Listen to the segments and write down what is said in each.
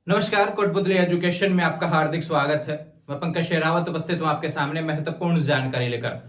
नमस्कार, कोटपुतली एजुकेशन में आपका हार्दिक स्वागत है। मैं पंकज शेरावत उपस्थित हूं आपके सामने महत्वपूर्ण जानकारी लेकर।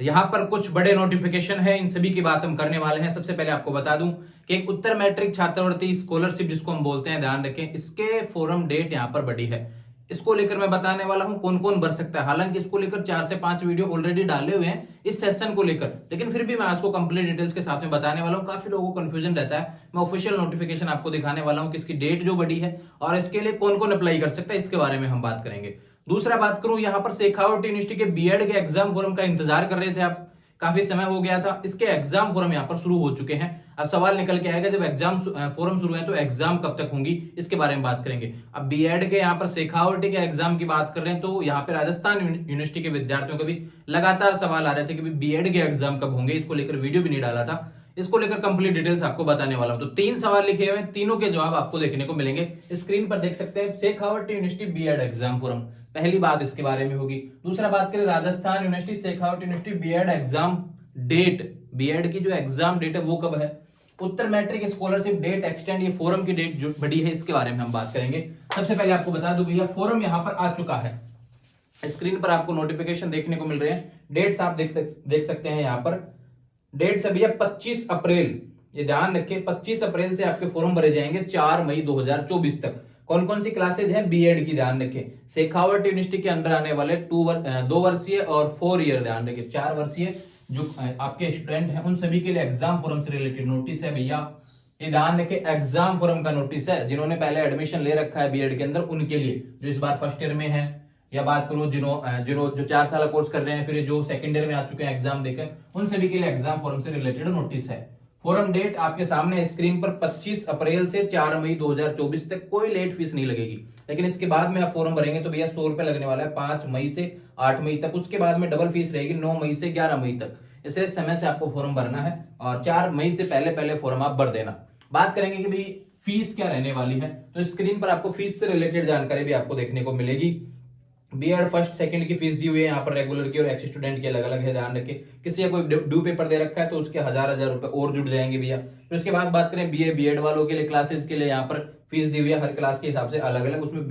यहां पर कुछ बड़े नोटिफिकेशन है, इन सभी की बात हम करने वाले हैं। सबसे पहले आपको बता दूं कि एक उत्तर मैट्रिक छात्रवृत्ति स्कॉलरशिप जिसको हम बोलते हैं, ध्यान रखें, इसके फोरम डेट यहां पर बढ़ी है। इसको लेकर मैं बताने वाला हूं कौन कौन भर सकता है। हालांकि इसको लेकर 4 से 5 वीडियो ऑलरेडी डाले हुए हैं इस सेशन को लेकर, लेकिन फिर भी मैं आज को कंप्लीट डिटेल्स के साथ में बताने वाला हूं। काफी लोगों को कंफ्यूजन रहता है। मैं ऑफिशियल नोटिफिकेशन आपको दिखाने वाला हूं कि इसकी डेट जो बढ़ी है और इसके लिए कौन कौन अप्लाई कर सकता है, इसके बारे में हम बात करेंगे। दूसरा बात करूं, यहां पर शेखावट यूनिवर्सिटी के बीएड के एग्जाम फॉर्म का इंतजार कर रहे थे आप, काफी समय हो गया था। इसके एग्जाम फॉर्म यहां पर शुरू हो चुके हैं। अब सवाल निकल के आएगा, जब एग्जाम फॉर्म शुरू है तो एग्जाम कब तक होंगी, इसके बारे में बात करेंगे। अब बीएड के यहाँ पर शेखावटी के एग्जाम की बात कर रहे हैं तो यहाँ पे राजस्थान यूनिवर्सिटी के विद्यार्थियों के भी लगातार सवाल आ रहे थे कि बीएड के एग्जाम कब होंगे। इसको लेकर वीडियो भी नहीं डाला था। इसको लेकर कंप्लीट डिटेल्स आपको बताने वाला हूं। तो 3 सवाल लिखे हुए हैं, तीनों के जवाब आपको देखने को मिलेंगे। स्क्रीन पर देख सकते हैं, Shekhawat university BEd exam form, पहली बात इसके बारे में होगी। दूसरा बात करें, Rajasthan university Shekhawat university BEd exam date, BEd की जो एग्जाम डेट है वो कब है। उत्तर मैट्रिक स्कॉलरशिप डेट एक्सटेंड, ये फोरम की डेट जो बड़ी है इसके बारे में हम बात करेंगे। सबसे पहले आपको बता दूं भैया, फोरम यहां पर आ चुका है। स्क्रीन पर आपको नोटिफिकेशन देखने को मिल रहे हैं। डेट्स आप देख सकते हैं यहां पर। डेट्स है भैया 25 अप्रैल, ये ध्यान रखिए, 25 अप्रैल से आपके फॉर्म भरे जाएंगे 4 मई 2024 तक। कौन कौन सी क्लासेज हैं बीएड की, ध्यान रखिए। शेखावट यूनिवर्सिटी के अंदर आने वाले 2 वर्षीय और 4 ईयर, ध्यान रखिए 4 वर्षीय जो आपके स्टूडेंट हैं उन सभी के लिए एग्जाम फॉर्म से रिलेटेड नोटिस है भैया। ये ध्यान रखिए, एग्जाम फॉर्म का नोटिस है। जिन्होंने पहले एडमिशन ले रखा है बीएड के अंदर उनके लिए, जो इस बार फर्स्ट ईयर में है, या बात करूं जिन्हों जो 4 साल कोर्स कर रहे हैं, फिर जो सेकंड ईयर में आ चुके हैं एग्जाम देकर, उन सभी के लिए एग्जाम फॉर्म से रिलेटेड नोटिस है। फॉरम डेट आपके सामने स्क्रीन पर 25 अप्रैल से 4 मई 2024 तक। कोई लेट फीस नहीं लगेगी, लेकिन इसके बाद में आप फॉर्म भरेंगे तो भैया 100 रुपए लगने वाला है 5 मई से 8 मई तक। उसके बाद में डबल फीस रहेगी 9 मई से 11 मई तक। इसे समय से आपको फॉर्म भरना है और 4 मई से पहले पहले फॉर्म आप भर देना। बात करेंगे कि भाई फीस क्या रहने वाली है, तो स्क्रीन पर आपको फीस से रिलेटेड जानकारी भी आपको देखने को मिलेगी। बीएड फर्स्ट सेकंड की फीस दी हुई है यहाँ पर, रेगुलर की और एक्स स्टूडेंट की अलग अलग है, ध्यान रखिए। किसी का कोई ड्यू पेपर दे रखा है तो उसके हजार रुपए और जुड़ जाएंगे भैया। फिर उसके बाद बात करें बीए बीएड वालों के लिए, क्लासेस के लिए यहाँ पर फीस दी हुई है, हर क्लास के हिसाब से अलग अलग। उसमें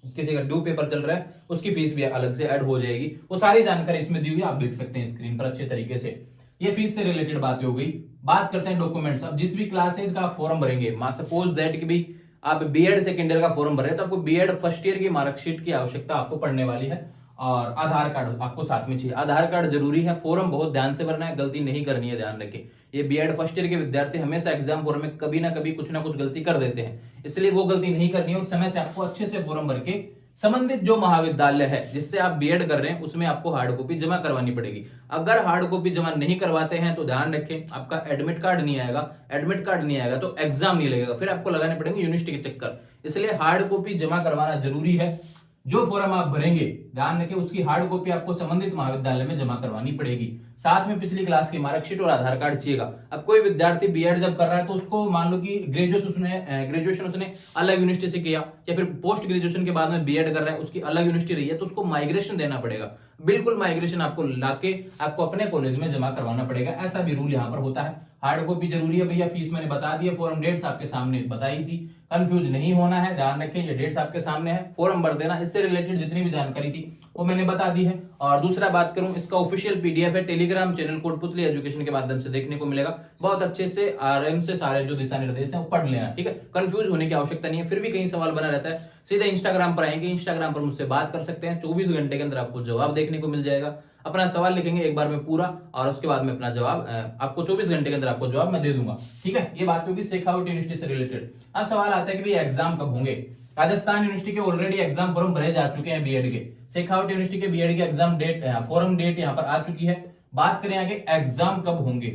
किसी का ड्यू पेपर चल रहा है उसकी फीस भी अलग से ऐड हो जाएगी। वो सारी जानकारी इसमें दी हुई है, आप देख सकते हैं स्क्रीन पर अच्छे तरीके से। ये फीस से रिलेटेड बातें हो गई। बात करते हैं डॉक्यूमेंट्स। अब जिस भी क्लासेज का फॉर्म भरेंगे, सपोज दैट कि भाई आप बीएड सेकेंड ईयर का फॉर्म भर रहे हैं तो आपको बीएड फर्स्ट ईयर की मार्कशीट की आवश्यकता आपको पड़ने वाली है और आधार कार्ड आपको साथ में चाहिए। आधार कार्ड जरूरी है। फॉर्म बहुत ध्यान से भरना है, गलती नहीं करनी है, ध्यान रखें। ये बीएड फर्स्ट ईयर के विद्यार्थी हमेशा एग्जाम फॉर्म में कभी ना कभी कुछ ना कुछ गलती कर देते हैं, इसलिए वो गलती नहीं करनी है। और समय से आपको अच्छे से फॉर्म भर के संबंधित जो महाविद्यालय है जिससे आप बीएड कर रहे हैं उसमें आपको हार्ड कॉपी जमा करवानी पड़ेगी। अगर हार्ड कॉपी जमा नहीं करवाते हैं तो ध्यान रखें, आपका एडमिट कार्ड नहीं आएगा। एडमिट कार्ड नहीं आएगा तो एग्जाम नहीं लगेगा, फिर आपको लगाने पड़ेंगे यूनिवर्सिटी के चक्कर। इसलिए हार्ड कॉपी जमा करवाना जरूरी है। जो फॉर्म आप भरेंगे, ध्यान रखें, उसकी हार्ड कॉपी आपको संबंधित महाविद्यालय में जमा करवानी पड़ेगी। साथ में पिछली क्लास की मार्कशीट और आधार कार्ड चाहिएगा। अब कोई विद्यार्थी बीएड जब कर रहा है तो उसको मान लो कि ग्रेजुएशन उसने अलग यूनिवर्सिटी से किया, या फिर पोस्ट ग्रेजुएशन के बाद में बीएड कर रहा है, उसकी अलग यूनिवर्सिटी रही है, तो उसको माइग्रेशन देना पड़ेगा। बिल्कुल माइग्रेशन आपको लाके आपको अपने कॉलेज में जमा करवाना पड़ेगा, ऐसा भी रूल यहाँ पर होता है। हार्ड कॉपी जरूरी है भैया। फीस मैंने बता दी है, फॉर्म डेट्स आपके सामने बताई थी, कंफ्यूज नहीं होना है, ध्यान रखें। ये डेट्स आपके सामने है, फॉर्म भर देना। इससे रिलेटेड जितनी भी जानकारी थी वो मैंने बता दी है। और दूसरा बात करूं, इसका ऑफिशियल पीडीएफ है, टेलीग्राम चैनल कोटपुतली एजुकेशन के माध्यम से देखने को मिलेगा। बहुत अच्छे से आराम से सारे जो दिशा निर्देश हैं वो पढ़ लेना, ठीक है। कंफ्यूज होने की आवश्यकता नहीं है। फिर भी कहीं सवाल बना रहता है, सीधा इंस्टाग्राम पर आएंगे, इंस्टाग्राम पर मुझसे बात कर सकते हैं। 24 घंटे के अंदर आपको जवाब देखने को मिल जाएगा। अपना सवाल लिखेंगे एक बार में पूरा, और उसके बाद में अपना जवाब आपको 24 घंटे के अंदर आपको जवाब मैं दे दूंगा, ठीक है। ये बात होगी शेखावट यूनिवर्सिटी से रिलेटेड। अब सवाल आता है कि भाई एग्जाम कब होंगे। राजस्थान यूनिवर्सिटी के ऑलरेडी एग्जाम फॉर्म भरे जा चुके हैं बीएड के। शेखावट यूनिवर्सिटी के बीएड के एग्जाम डेट, फॉर्म डेट यहाँ पर आ चुकी है। बात करें आगे एग्जाम कब होंगे,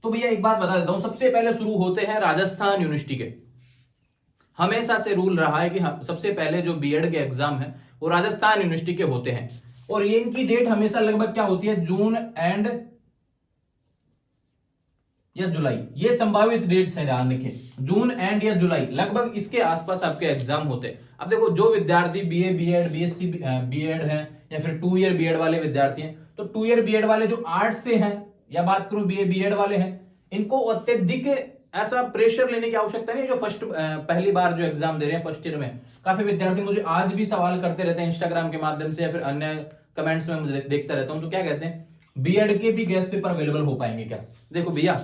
तो भैया एक बात बता देता हूं, सबसे पहले शुरू होते हैं राजस्थान यूनिवर्सिटी के। हमेशा से रूल रहा है कि सबसे पहले जो बीएड के एग्जाम है वो राजस्थान यूनिवर्सिटी के होते हैं, और ये इनकी डेट हमेशा लगभग क्या होती है, जून एंड या जुलाई। ये संभावित डेट्स हैं, ध्यान रखें, जून एंड या जुलाई, लगभग इसके आसपास आपके एग्जाम होते हैं। अब देखो, जो विद्यार्थी बीए बीएड बीएससी बीएड हैं या फिर 2 ईयर बीएड वाले विद्यार्थी हैं, तो 2 ईयर बीएड वाले जो आर्ट्स से हैं, या बात करूं बीए बीएड वाले हैं, इनको अत्यधिक ऐसा प्रेशर लेने की आवश्यकता नहीं है। जो पहली बार जो एग्जाम दे रहे हैं फर्स्ट ईयर में, काफी विद्यार्थी मुझे आज भी सवाल करते रहते हैं इंस्टाग्राम के माध्यम से या फिर अन्य कमेंट्स में मुझे देखता रहता हूं, तो क्या कहते हैं, बीएड के भी गेस्ट पेपर अवेलेबल हो पाएंगे क्या? देखो भैया,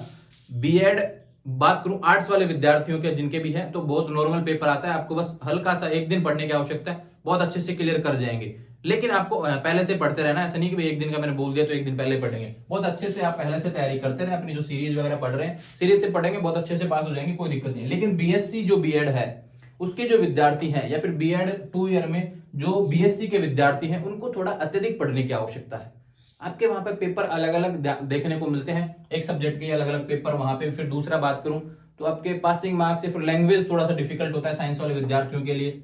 बीएड बात करूं आर्ट्स वाले विद्यार्थियों के जिनके भी है, तो बहुत नॉर्मल पेपर आता है, आपको बस हल्का सा एक दिन पढ़ने की आवश्यकता है, बहुत अच्छे से क्लियर कर जाएंगे। लेकिन आपको पहले से पढ़ते रहना, ऐसा नहीं कि भाई एक दिन का मैंने बोल दिया तो एक दिन पहले पढ़ेंगे। बहुत अच्छे से आप पहले से तैयारी करते रहे, अपनी जो सीरीज वगैरह पढ़ रहे हैं सीरीज से पढ़ेंगे, बहुत अच्छे से पास हो जाएंगे, कोई दिक्कत नहीं है। लेकिन बीएससी जो बीएड है उसके जो विद्यार्थी हैं, या फिर बीएड 2 ईयर में जो बीएससी के विद्यार्थी हैं, उनको थोड़ा अत्यधिक पढ़ने की आवश्यकता है। आपके वहां पे पेपर अलग अलग देखने को मिलते हैं, एक सब्जेक्ट के अलग अलग पेपर वहां पे। फिर दूसरा बात करूं तो आपके पासिंग मार्क्स या फिर लैंग्वेज थोड़ा सा डिफिकल्ट होता है साइंस वाले विद्यार्थियों के लिए,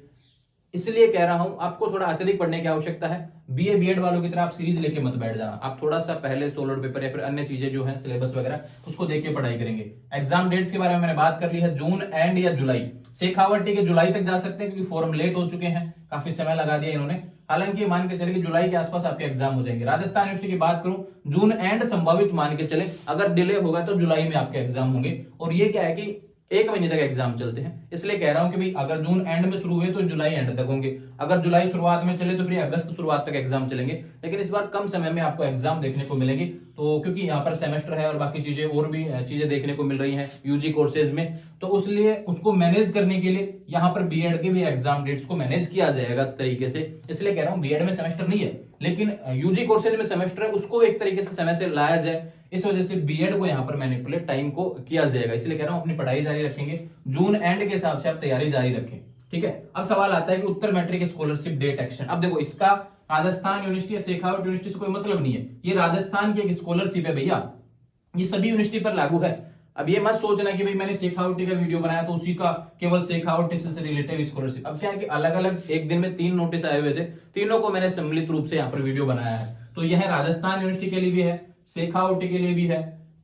इसलिए कह रहा हूं आपको थोड़ा अत्यधिक पढ़ने की आवश्यकता है। बीए बीएड वालों की तरह आप सीरीज लेके मत बैठ जाना, आप थोड़ा सा पहले सोलर पेपर या फिर अन्य चीजें जो है सिलेबस वगैरह उसको देख के पढ़ाई करेंगे। एग्जाम डेट्स के बारे में मैंने बात कर ली है, जून एंड या जुलाई। शेखावटी के जुलाई तक जा सकते हैं क्योंकि फॉर्म लेट हो चुके हैं, काफी समय लगा दिया इन्होंने। हालांकि मान के चले कि जुलाई के आसपास आपके एग्जाम हो जाएंगे। राजस्थान यूनिवर्सिटी की बात करूं, जून एंड संभावित मान के चले, अगर डिले होगा तो जुलाई में आपके एग्जाम होंगे। और ये क्या है कि 1 महीने तक एग्जाम चलते हैं, इसलिए कह रहा हूं कि भाई अगर जून एंड में शुरू हुए तो जुलाई एंड तक होंगे, अगर जुलाई शुरुआत में चले तो फिर अगस्त शुरुआत तक एग्जाम चलेंगे। लेकिन इस बार कम समय में आपको एग्जाम देखने को मिलेंगे, तो क्योंकि यहाँ पर सेमेस्टर है और बाकी चीजें और भी चीजें देखने को मिल रही हैं यूजी कोर्सेज में, तो उसलिए उसको मैनेज करने के लिए यहाँ पर बीएड के भी एग्जाम डेट्स को मैनेज किया जाएगा तरीके से। इसलिए कह रहा हूँ बीएड में सेमेस्टर नहीं है, लेकिन यूजी कोर्सेज में सेमेस्टर है, उसको एक तरीके से समय से लाया जाए, इस वजह से बीएड को यहाँ पर मैनिपुलेट टाइम को किया जाएगा। इसलिए कह रहा हूं अपनी पढ़ाई जारी रखेंगे, जून एंड के हिसाब से आप तैयारी जारी रखें, ठीक है। अब सवाल आता है कि उत्तर मैट्रिक स्कॉलरशिप डेट एक्शन। अब देखो, इसका राजस्थान यूनिवर्सिटी या शेखावट यूनिवर्सिटी से कोई मतलब नहीं है, ये राजस्थान की एक स्कॉलरशिप है भैया, ये सभी यूनिवर्सिटी पर लागू है। अब ये मत सोचना कि भाई मैंने शेखावटी का वीडियो बनाया तो उसी का केवल शेखावटी से रिलेटेड स्कॉलरशिप। अब क्या है कि अलग अलग एक दिन में 3 नोटिस आए हुए थे, तीनों को मैंने सम्मिलित रूप से यहाँ पर वीडियो बनाया है। तो यह राजस्थान यूनिवर्सिटी के लिए भी है, शेखावटी के लिए भी है,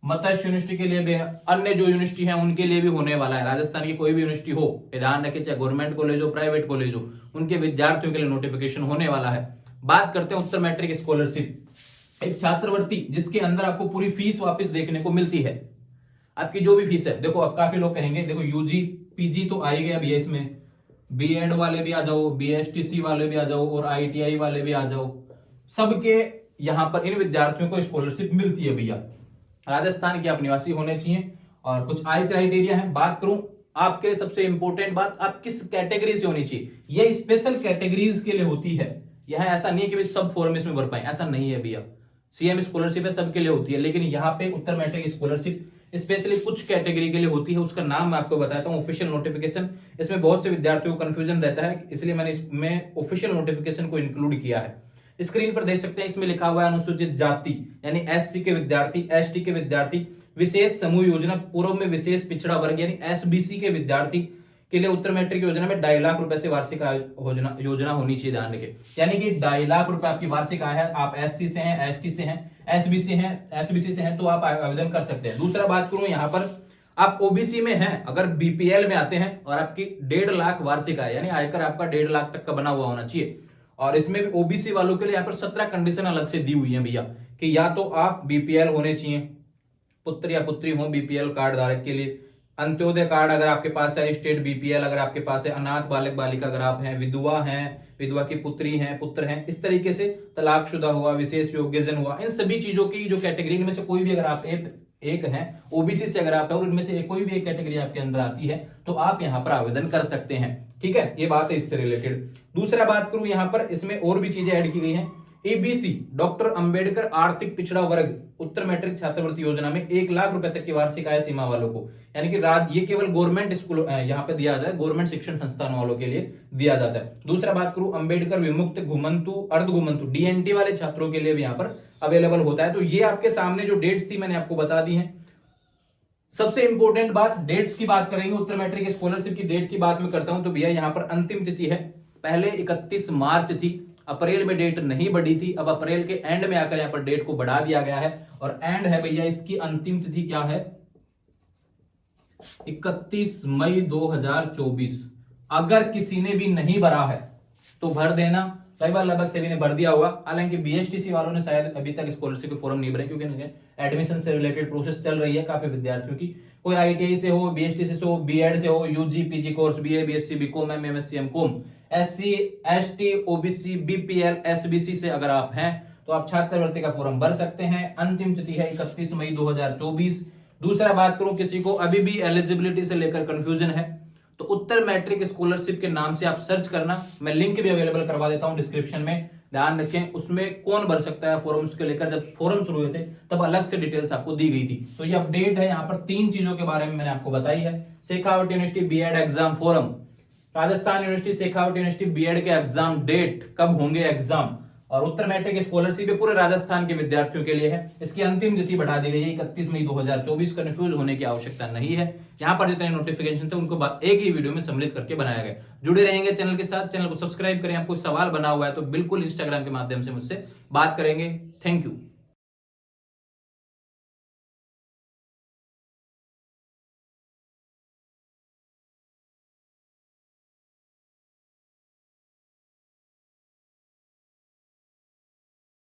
मत्स्य यूनिवर्सिटी के लिए भी है, अन्य जो यूनिवर्सिटी है उनके लिए भी होने वाला है। राजस्थान की कोई भी यूनिवर्सिटी हो, ध्यान रखें, चाहे गवर्नमेंट कॉलेज हो प्राइवेट कॉलेज हो, उनके विद्यार्थियों के लिए नोटिफिकेशन होने वाला है। बात करते हैं उत्तर मैट्रिक स्कॉलरशिप, एक छात्रवृत्ति जिसके अंदर आपको पूरी फीस वापस देखने को मिलती है, आपकी जो भी फीस है। देखो, अब काफी लोग कहेंगे देखो यूजी पीजी तो आ ही गया भैया, इसमें बीएड वाले भी आ जाओ, बीएसटीसी वाले भी आ जाओ और आईटीआई वाले भी आ जाओ, सबके यहां पर इन विद्यार्थियों को स्कॉलरशिप मिलती है भैया। राजस्थान के आप निवासी होने चाहिए और कुछ आय क्राइटेरिया है। बात करूं आपके लिए सबसे इंपॉर्टेंट बात, आप किस कैटेगरी से होनी चाहिए, ये स्पेशल कैटेगरीज के लिए होती है। यह ऐसा नहीं है कि सब फॉर्म इसमें भर पाए, ऐसा नहीं है भैया। सीएम स्कॉलरशिप है सबके लिए होती है, लेकिन यहाँ पे उत्तर मैट्रिक स्कॉलरशिप स्पेशली कुछ कैटेगरी के लिए होती है, उसका नाम मैं आपको बताता हूँ, ऑफिशियल नोटिफिकेशन। इसमें बहुत से विद्यार्थियों को कंफ्यूजन रहता है, इसलिए मैंने इसमें ऑफिशियल नोटिफिकेशन को इंक्लूड किया है। स्क्रीन पर देख सकते हैं, इसमें लिखा हुआ है अनुसूचित जाति यानी एससी के विद्यार्थी, एसटी के विद्यार्थी, विशेष समूह योजना, पूर्व में विशेष पिछड़ा वर्ग यानी एसबीसी के विद्यार्थी के लिए उत्तर मैट्रिक योजना में 2.5 लाख रुपए से वार्षिक योजना होनी चाहिए, ध्यान रखिए। यानी कि 2.5 लाख रुपए आपकी वार्षिक आय है, आप एससी से हैं, एसटी से हैं, एसबीसी से हैं, तो आप आवेदन कर सकते हैं। दूसरा बात करूं, यहाँ पर आप ओबीसी में हैं, अगर बीपीएल में आते हैं और आपकी 1.5 लाख वार्षिक आय यानी आयकर आपका 1.5 लाख तक का बना हुआ होना चाहिए। और इसमें भी ओबीसी वालों के लिए यहाँ पर 17 कंडीशन अलग से दी हुई है भैया, कि या तो आप बीपीएल होने चाहिए, पुत्र या पुत्री हो बीपीएल कार्ड धारक के लिए, अंत्योदय कार्ड अगर आपके पास है, स्टेट बीपीएल अगर आपके पास है, अनाथ बालक बालिका अगर आप हैं, विधवा हैं, विधवा की पुत्री हैं, पुत्र हैं, इस तरीके से तलाकशुदा हुआ, विशेष योग्यजन हुआ, इन सभी चीजों की जो कैटेगरी में से कोई भी अगर आप एक हैं ओबीसी से अगर आप है और इनमें से कोई भी एक कैटेगरी आपके अंदर आती है तो आप यहाँ पर आवेदन कर सकते हैं, ठीक है। ये बात है इससे रिलेटेड। दूसरा बात करूं, यहाँ पर इसमें और भी चीजें ऐड की गई हैं। एबीसी डॉक्टर अंबेडकर आर्थिक पिछड़ा वर्ग उत्तर मैट्रिक छात्रवृत्ति योजना में 1 लाख रुपए तक की वार्षिक आय सीमा वालों को, यानी कि ये केवल गवर्नमेंट स्कूल यहाँ पे दिया जाता है, गवर्नमेंट शिक्षण संस्थान वालों के लिए दिया जाता है। दूसरा बात करूं, अंबेडकर विमुक्त घुमंतु अर्ध घुमंतु डीएनटी वाले छात्रों के लिए भी यहाँ पर अवेलेबल होता है। तो ये आपके सामने जो डेट्स थी मैंने आपको बता दी है। सबसे इंपॉर्टेंट बात, डेट्स की बात करेंगे, उत्तर मैट्रिक स्कॉलरशिप की डेट की बात मैं करता हूं तो भैया यहाँ पर अंतिम तिथि है, पहले 31 मार्च थी, अप्रैल में डेट नहीं बढ़ी थी, अब अप्रैल के एंड में आकर यहाँ पर डेट को बढ़ा दिया गया है और एंड है भैया इसकी अंतिम तिथि क्या है, 31 मई 2024। अगर किसी ने भी नहीं भरा है तो भर देना, लगभग सभी ने भर दिया होगा। हालांकि बीएसटीसी वालों ने शायद अभी तक स्कॉलरशिप के फॉर्म नहीं भरे, क्योंकि एडमिशन से रिलेटेड प्रोसेस चल रही है काफी विद्यार्थियों की। कोई आईटीआई से हो, बीएसटीसी से हो, बीएड से हो, UG PG course, BA BSc BCom MSc MCom, SC ST OBC BPL SBC से अगर आप हैं तो आप छात्रवृत्ति का फॉर्म भर सकते हैं। अंतिम तिथि है 31 मई 2024। दूसरा बात करूं, किसी को अभी भी एलिजिबिलिटी से लेकर कंफ्यूजन है तो उत्तर मैट्रिक स्कॉलरशिप के नाम से आप सर्च करना, मैं लिंक भी अवेलेबल करवा देता हूं डिस्क्रिप्शन में। ध्यान रखें, उसमें कौन भर सकता है फॉर्म, उसके लेकर जब फॉर्म शुरू हुए थे तब अलग से डिटेल्स आपको दी गई थी। तो ये अपडेट है, यहाँ पर 3 चीजों के बारे में मैंने आपको बताई है। Shekhawat university BEd exam form, Rajasthan university Shekhawat university BEd के एग्जाम डेट, कब होंगे एग्जाम, और उत्तर मैट्रिक स्कॉलरशिप पूरे राजस्थान के विद्यार्थियों के लिए है। इसकी अंतिम तिथि बढ़ा दी गई है 31 मई 2024। कंफ्यूज होने की आवश्यकता नहीं है। यहाँ पर जितने नोटिफिकेशन थे उनको एक ही वीडियो में सम्मिलित करके बनाया गया। जुड़े रहेंगे चैनल के साथ, चैनल को सब्सक्राइब करें। आपको सवाल बना हुआ है तो बिल्कुल इंस्टाग्राम के माध्यम से मुझसे बात करेंगे। Thank you.